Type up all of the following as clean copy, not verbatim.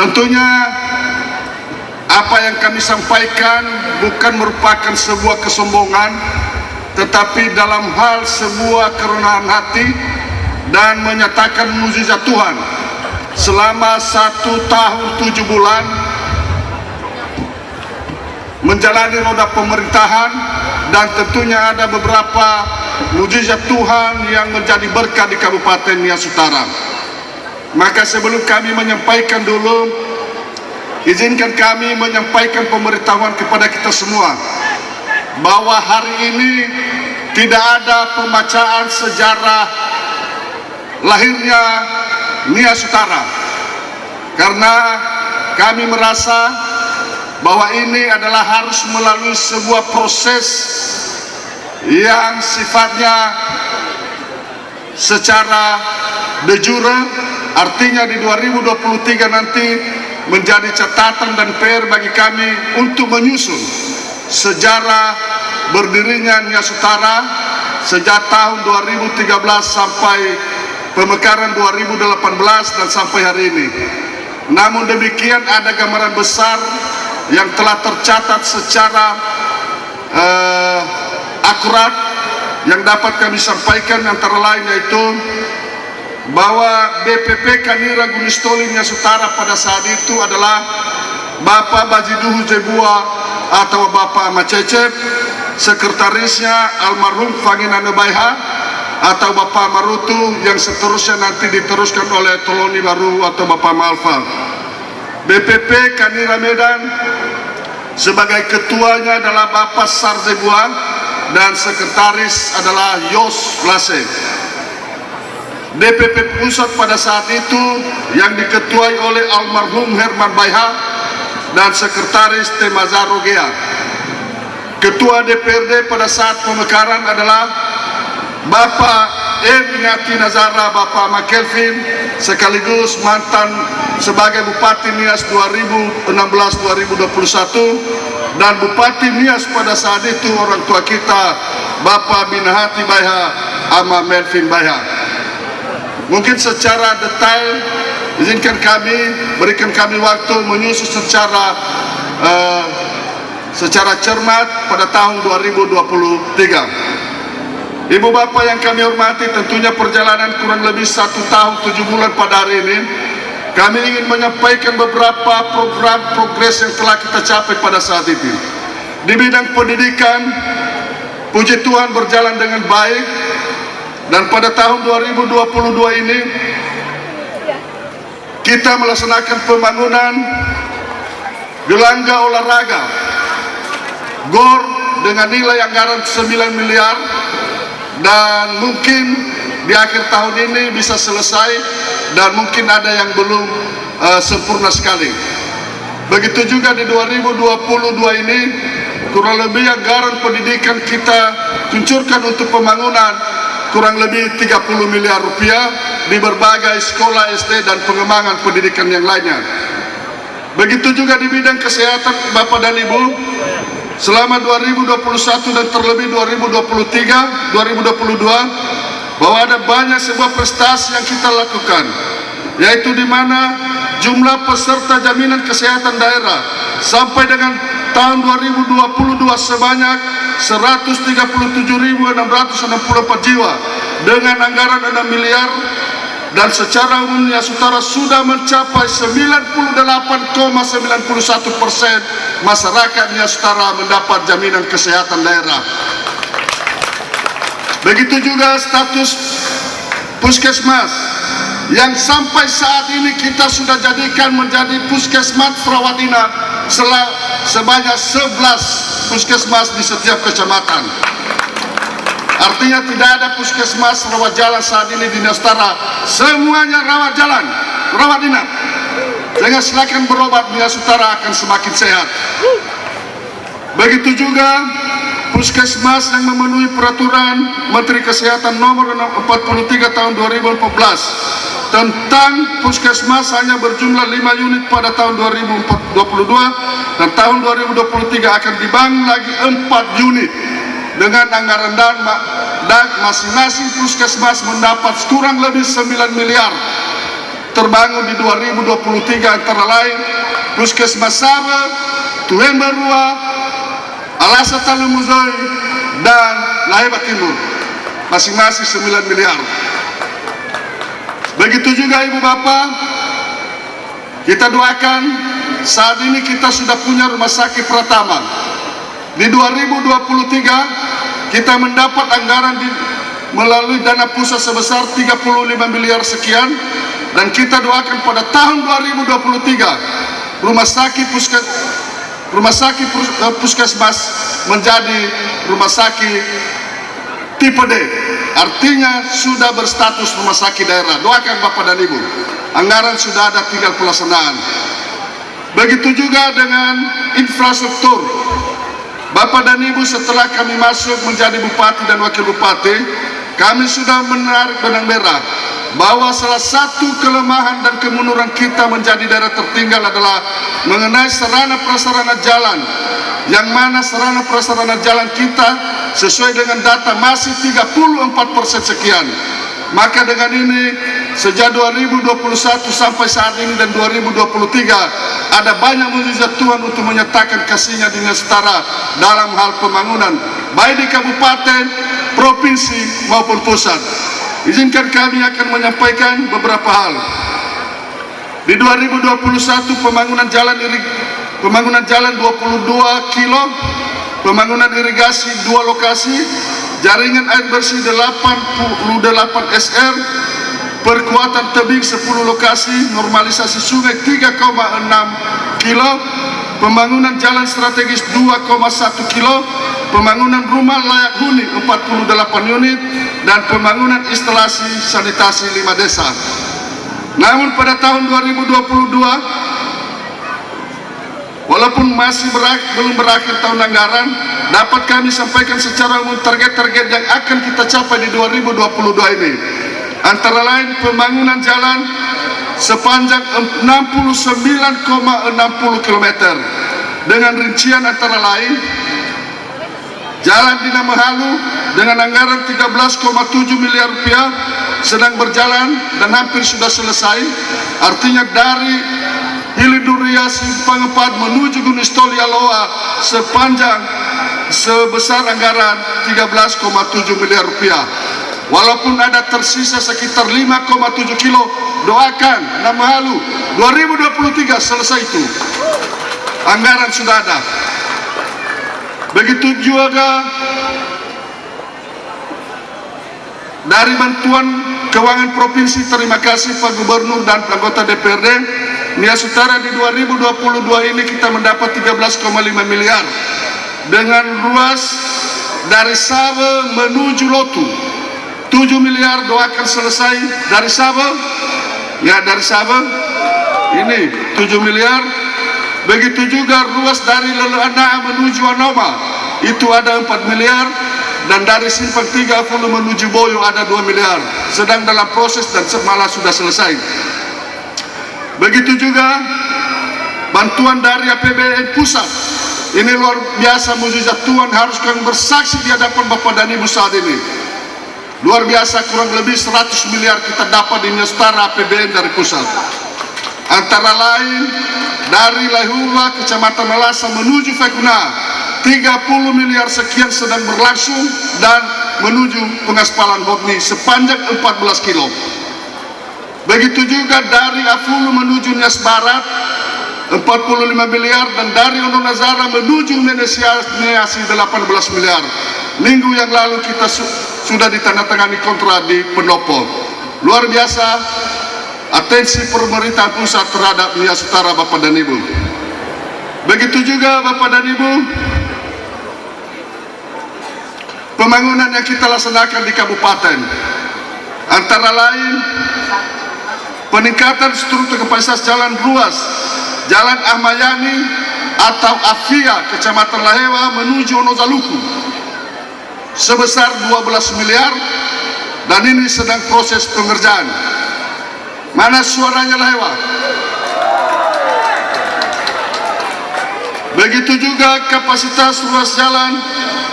Tentunya apa yang kami sampaikan bukan merupakan sebuah kesombongan, tetapi dalam hal sebuah kerendahan hati dan menyatakan mukjizat Tuhan selama 1 tahun 7 bulan menjalani roda pemerintahan, dan tentunya ada beberapa mukjizat Tuhan yang menjadi berkah di Kabupaten Nias Utara. Maka sebelum kami menyampaikan dulu, izinkan kami menyampaikan pemberitahuan kepada kita semua bahwa hari ini tidak ada pembacaan sejarah lahirnya Nias Utara, karena kami merasa bahwa ini adalah harus melalui sebuah proses yang sifatnya secara de jure, artinya di 2023 nanti menjadi catatan dan PR bagi kami untuk menyusun sejarah berdirinya Nias Utara sejak tahun 2013 sampai pemekaran 2018 dan sampai hari ini. Namun demikian ada gambaran besar yang telah tercatat secara akurat yang dapat kami sampaikan, antara lain yaitu bahwa BPP Kanira Gunistoli Nias Utara pada saat itu adalah Bapak Bajiduhu Jebua atau Bapak Macecep, sekretarisnya almarhum Fanginane Baiha atau Bapak Marutu, yang seterusnya nanti diteruskan oleh Toloni Baru atau Bapak Malfa. BPP Kanira Medan sebagai ketuanya adalah Bapak Sarzebua dan sekretaris adalah Yos Blase. DPP pusat pada saat itu yang diketuai oleh almarhum Herman Baiha dan sekretaris Temazaro Gea. Ketua DPRD pada saat pemekaran adalah Bapak Ngati Nazara, Bapak Makelvin, sekaligus mantan sebagai Bupati Nias 2016-2021, dan Bupati Nias pada saat itu orang tua kita Bapak Binahati Baiha ama Melvin Baiha. Mungkin secara detail izinkan kami, berikan kami waktu menyusun secara cermat pada tahun 2023. Ibu bapak yang kami hormati, tentunya perjalanan kurang lebih 1 tahun 7 bulan pada hari ini, kami ingin menyampaikan beberapa program progres yang telah kita capai pada saat itu. Di bidang pendidikan, puji Tuhan berjalan dengan baik, dan pada tahun 2022 ini kita melaksanakan pembangunan gelangga olahraga GOR dengan nilai anggaran 9 miliar, dan mungkin di akhir tahun ini bisa selesai, dan mungkin ada yang belum sempurna sekali. Begitu juga di 2022 ini kurang lebih anggaran pendidikan kita kuncurkan untuk pembangunan kurang lebih 30 miliar rupiah di berbagai sekolah SD dan pengembangan pendidikan yang lainnya. Begitu juga di bidang kesehatan Bapak dan Ibu, selama 2021 dan terlebih 2023-2022 bahwa ada banyak sebuah prestasi yang kita lakukan, yaitu di mana jumlah peserta jaminan kesehatan daerah sampai dengan tahun 2022 sebanyak 137.664 jiwa dengan anggaran 6 miliar, dan secara umum Nias Utara sudah mencapai 98,91% masyarakat Nias Utara mendapat jaminan kesehatan daerah. Begitu juga status puskesmas yang sampai saat ini kita sudah jadikan menjadi puskesmas rawat inap sebanyak 11 puskesmas di setiap kecamatan. Artinya tidak ada puskesmas rawat jalan saat ini di Nias Utara, semuanya rawat jalan, rawat inap. Jangan silakan berobat, Nias Utara akan semakin sehat. Begitu juga puskesmas yang memenuhi peraturan Menteri Kesehatan nomor 43 tahun 2014 tentang puskesmas hanya berjumlah 5 unit pada tahun 2022, dan tahun 2023 akan dibangun lagi 4 unit dengan anggaran dan masing-masing puskesmas mendapat kurang lebih 9 miliar. terbangun di 2023 antara lain Puskesmas Saba, Tuembarua, Alasa Talumuzoi, dan Laheba Timur, masing-masing 9 miliar. Begitu juga Ibu Bapak, kita doakan saat ini kita sudah punya rumah sakit Pratama. Di 2023 kita mendapat anggaran melalui dana pusat sebesar 35 miliar sekian, dan kita doakan pada tahun 2023 rumah sakit puskesmas menjadi rumah sakit tipe D, artinya sudah berstatus rumah sakit daerah. Doakan Bapak dan Ibu, anggaran sudah ada, tinggal pelaksanaan. Begitu juga dengan infrastruktur. Bapak dan Ibu, setelah kami masuk menjadi bupati dan wakil bupati, kami sudah menarik benang merah bahwa salah satu kelemahan dan kemunduran kita menjadi daerah tertinggal adalah mengenai sarana prasarana jalan, yang mana sarana prasarana jalan kita sesuai dengan data masih 34% sekian. Maka dengan ini sejak 2021 sampai saat ini dan 2023 ada banyak mukjizat Tuhan untuk menyatakan kasih-Nya dengan setara dalam hal pembangunan baik di kabupaten, provinsi maupun pusat. Izinkan kami akan menyampaikan beberapa hal. Di 2021 pembangunan jalan 22 kilo, pembangunan irigasi 2 lokasi, jaringan air bersih 88 SR, perkuatan tebing 10 lokasi, normalisasi sungai 3,6 kilo, pembangunan jalan strategis 2,1 kilo, pembangunan rumah layak huni 48 unit, dan pembangunan instalasi sanitasi 5 desa. Namun pada tahun 2022, walaupun masih belum berakhir tahun anggaran, dapat kami sampaikan secara umum target-target yang akan kita capai di 2022 ini. Antara lain pembangunan jalan sepanjang 69,60 km dengan rincian antara lain Jalan di Namahalu dengan anggaran 13,7 miliar rupiah sedang berjalan dan hampir sudah selesai. Artinya dari Hiliduria Simpang 4 menuju Gunung Stoli Aloa sepanjang sebesar anggaran 13,7 miliar rupiah. Walaupun ada tersisa sekitar 5,7 kilo, doakan Namahalu 2023 selesai itu. Anggaran sudah ada. Begitu juga dari bantuan keuangan provinsi, terima kasih Pak Gubernur dan anggota DPRD Nias Utara. Di 2022 ini kita mendapat 13,5 miliar dengan ruas dari Sabah menuju Lotu 7 miliar, doakan selesai dari Sabah, ya dari Sabah ini 7 miliar. Begitu juga ruas dari Leleana menuju Anoma itu ada 4 miliar, dan dari Simpang 3 Fulu menuju Boyo ada 2 miliar, sedang dalam proses dan malah sudah selesai. Begitu juga bantuan dari APBN pusat. Ini luar biasa mukjizat Tuhan, harus kami bersaksi di hadapan Bapak dan Ibu saat ini. Luar biasa, kurang lebih 100 miliar kita dapat di setara APBN dari pusat. Antara lain dari Lahula Kecamatan Malasa menuju Fekuna 30 miliar sekian sedang berlangsung, dan menuju pengaspalan Botni sepanjang 14 kilo. Begitu juga dari Afulu menuju Nias Barat 45 miliar, dan dari Ono Nazara menuju Nenesiasi 18 miliar. Minggu yang lalu kita sudah ditandatangani kontrak di Pendopo. Luar biasa atensi pemerintah pusat terhadap Nias Utara Bapak dan Ibu. Begitu juga Bapak dan Ibu, pembangunan yang kita laksanakan di kabupaten antara lain peningkatan struktur kapasitas jalan ruas Jalan Ahmayani atau Afia Kecamatan Lahewa menuju Onozaluku sebesar 12 miliar, dan ini sedang proses pengerjaan. Mana suaranya Lahewa? Begitu juga kapasitas ruas jalan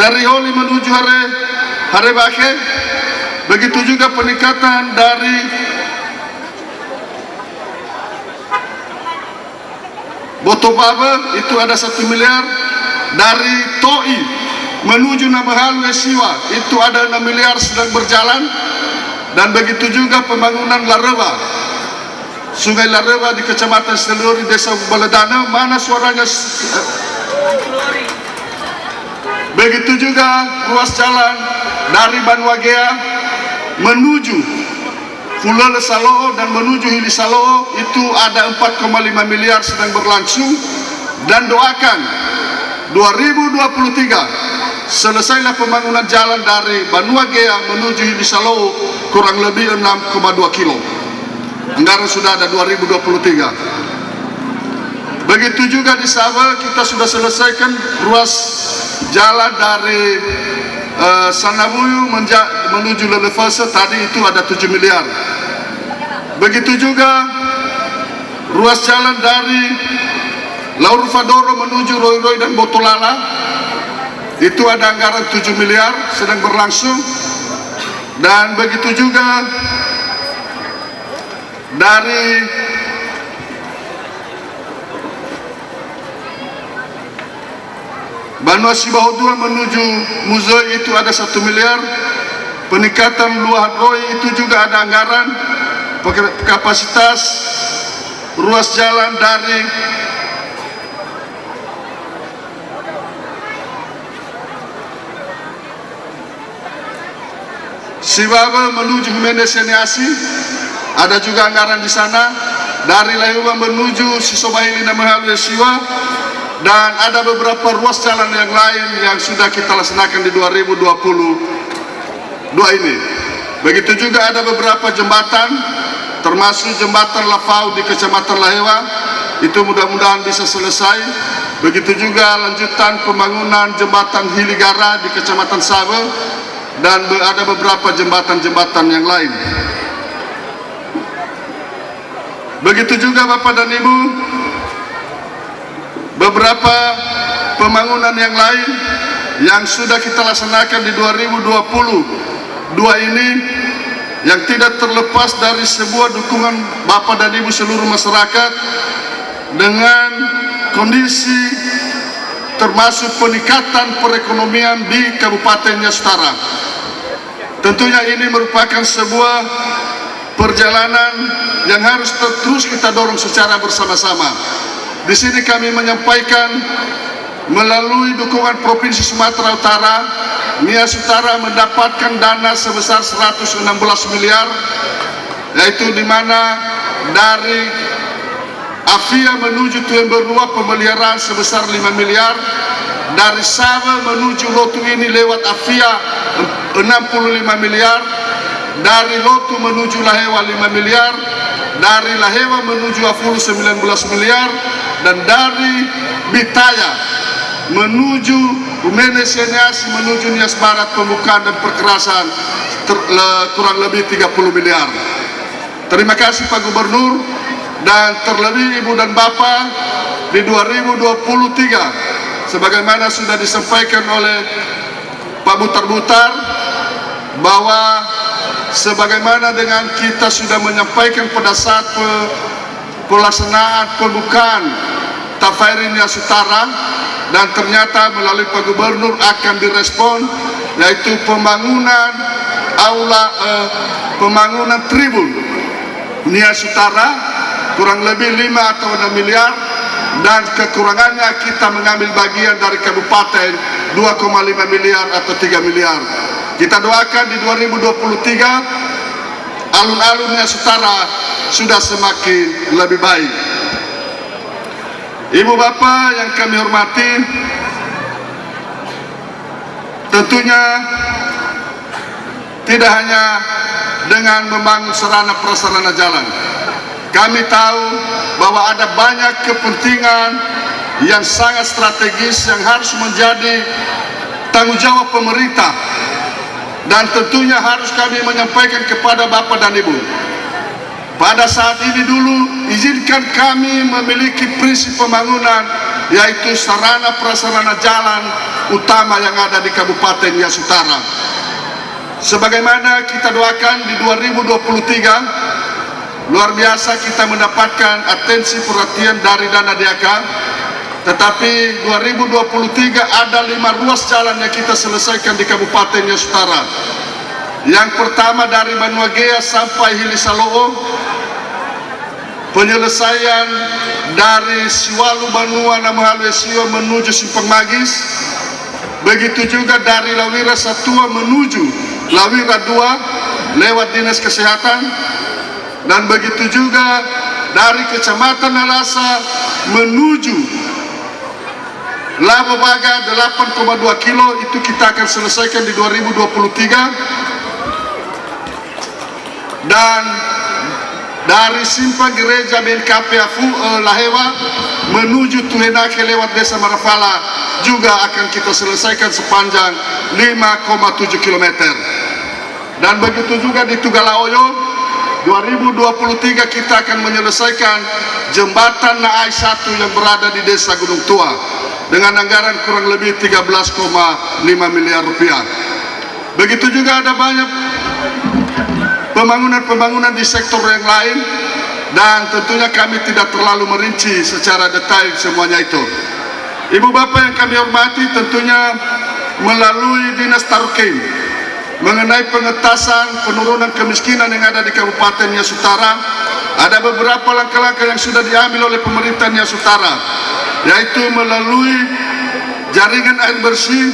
dari Holi menuju Harebake. Begitu juga peningkatan dari Botobabe itu ada 1 miliar. Dari Toi menuju Namahalu Esiwa itu ada 6 miliar sedang berjalan. Dan begitu juga pembangunan Lareba, Sungai Lareba di Kecamatan Seluri, Desa Baledana. Mana suaranya? Begitu juga ruas jalan dari Banwagea menuju Fulele Saloo dan menuju Hili Saloo itu ada 4,5 miliar sedang berlangsung. Dan doakan 2023 selesailah pembangunan jalan dari Banwagea menuju Hili Saloo kurang lebih 6,2 kilo. Anggaran sudah ada 2023. Begitu juga di Sabah kita sudah selesaikan ruas jalan dari Sanabuyu menuju Lelefase, tadi itu ada 7 miliar. Begitu juga ruas jalan dari Laurufadoro menuju Roy-Roy dan Botolala, itu ada anggaran 7 miliar sedang berlangsung. Dan begitu juga dari Banua Sibahu 2 menuju Muzoi itu ada 1 miliar. Peningkatan Luahat Roy itu juga ada anggaran. Kapasitas ruas jalan dari Sibawa menuju Mendes Seniasi ada juga anggaran di sana. Dari Layuwa menuju Sisobahili Namahalu Esiwa. Dan ada beberapa ruas jalan yang lain yang sudah kita laksanakan di 2022 ini. Begitu juga ada beberapa jembatan, termasuk jembatan Lafau di Kecamatan Lahewa, itu mudah-mudahan bisa selesai. Begitu juga lanjutan pembangunan jembatan Hiligara di Kecamatan Sabe, dan ada beberapa jembatan-jembatan yang lain. Begitu juga Bapak dan Ibu, beberapa pembangunan yang lain yang sudah kita laksanakan di 2022 ini, yang tidak terlepas dari sebuah dukungan Bapak dan Ibu seluruh masyarakat dengan kondisi termasuk peningkatan perekonomian di Kabupaten Nias Utara. Tentunya ini merupakan sebuah perjalanan yang harus terus kita dorong secara bersama-sama. Di sini kami menyampaikan melalui dukungan Provinsi Sumatera Utara, Nias Utara mendapatkan dana sebesar 116 miliar, yaitu di mana dari Afia menuju Tuemberua pemeliharaan sebesar 5 miliar, dari Sabah menuju Lotu ini lewat Afia 65 miliar, dari Lotu menuju Lahewa 5 miliar, dari Lahewa menuju Afulu 19 miliar, dan dari Bitaya menuju Mendes Seniasi menuju Nias Barat pembukaan dan perkerasan kurang lebih 30 miliar. Terima kasih Pak Gubernur, dan terlebih Ibu dan Bapak, di 2023 sebagaimana sudah disampaikan oleh Pak Butar-Butar, bahwa sebagaimana dengan kita sudah menyampaikan pada saat pelaksanaan pembukaan Tafairi Nias Utara, dan ternyata melalui Pak Gubernur akan direspon, yaitu pembangunan pembangunan tribun Nias Utara kurang lebih 5 atau 6 miliar, dan kekurangannya kita mengambil bagian dari kabupaten 2,5 miliar atau 3 miliar. Kita doakan di 2023 alun-alun Nias Utara sudah semakin lebih baik. Ibu Bapak yang kami hormati, tentunya tidak hanya dengan membangun sarana prasarana jalan. Kami tahu bahwa ada banyak kepentingan yang sangat strategis yang harus menjadi tanggung jawab pemerintah, dan tentunya harus kami menyampaikan kepada Bapak dan Ibu. Pada saat ini dulu izinkan kami memiliki prinsip pembangunan, yaitu sarana prasarana jalan utama yang ada di Kabupaten Nias Utara. Sebagaimana kita doakan di 2023 luar biasa kita mendapatkan atensi perhatian dari dana DAK. Tetapi 2023 ada 5 ruas jalan yang kita selesaikan di Kabupaten Nias Utara. Yang pertama dari Banuagea sampai Hilisaloo, penyelesaian dari Siwalu Banua Namahalu Esio menuju Simpang Magis. Begitu juga dari Lawira Satua menuju Lawira 2 lewat Dinas Kesehatan. Dan begitu juga dari Kecamatan Alasa menuju Labobaga 8,2 kilo, itu kita akan selesaikan di 2023. Dan dari Simpang Gereja BNKP Lahewa menuju Tuhenake lewat Desa Marafala juga akan kita selesaikan sepanjang 5,7 km. Dan begitu juga di Tugalaoyo 2023 kita akan menyelesaikan jembatan Naai 1 yang berada di Desa Gunung Tua dengan anggaran kurang lebih 13,5 miliar rupiah. Begitu juga ada banyak pembangunan di sektor yang lain, dan tentunya kami tidak terlalu merinci secara detail semuanya itu. Ibu bapak yang kami hormati, tentunya melalui Dinas Tarukim mengenai pengentasan penurunan kemiskinan yang ada di Kabupaten Nias Utara, ada beberapa langkah-langkah yang sudah diambil oleh pemerintah Nias Utara, yaitu melalui jaringan air bersih,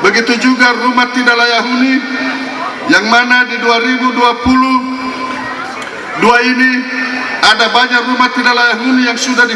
begitu juga rumah tidak layak huni, yang mana di 2022 ini ada banyak rumah tidak layak huni yang sudah